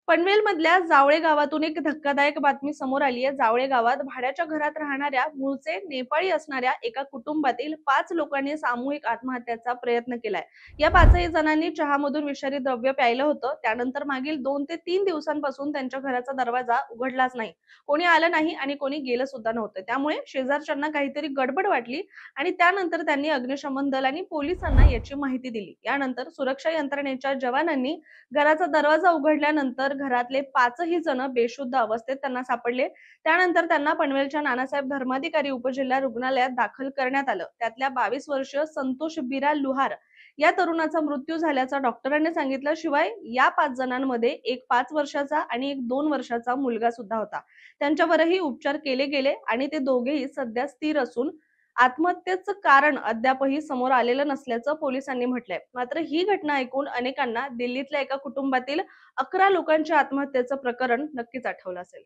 पनवेलमधल्या जावळे गावातून एक धक्कादायक बातमी समोर आली आहे। जावळे गावात भाड्याच्या घरात राहणाऱ्या मूळचे नेपाळी असणाऱ्या एका कुटुंबातील 5 लोकांनी सामूहिक आत्महत्येचा प्रयत्न केलाय। या 5ही जणांनी चहामधून विषारी द्रव्य प्यायलं होतं। त्यानंतर मागील 2 ते 3 दिवसांपासून त्यांच्या घराचा दरवाजा उघडलाच नाही। कोणी आलं नाही आणि कोणी गेलं सुद्धा नव्हतं। त्यामुळे शेजारच्यांना काहीतरी गडबड वाटली आणि त्यानंतर त्यांनी अग्निशमन दल आणि पोलिसांना याची माहिती दिली। यानंतर सुरक्षा यंत्रणेच्या जवानांनी घराचा दरवाजा उघडल्यानंतर घरातले 5ही जण बेशुद्ध अवस्थेत त्यांना सापडले। त्यानंतर त्यांना पनवेलच्या नानासाहेब धर्माधिकारी उपजिल्हा रुग्णालयात दाखल करण्यात आलं। त्यातल्या 22 वर्षीय संतोष बिरा लुहार या तरुणाचा मृत्यू झाल्याचं डॉक्टरांनी सांगितलं। शिवाय या 5 जणांमध्ये एक 5 वर्षाचा आणि एक 2 वर्षाचा मुलगा सुद्धा होता। त्यांच्यावरही उपचार केले गेले आणि ते दोघेही सध्या स्थिर असून आत्महत्येचं कारण अद्यापही समोर आलेलं नसल्याचं पोलिसांनी म्हटलंय। मात्र ही घटना ऐकून अनेकांना दिल्लीतल्या एका कुटुंबातील 11 लोकांच्या आत्महत्येचं प्रकरण नक्कीच आठवलं असेल।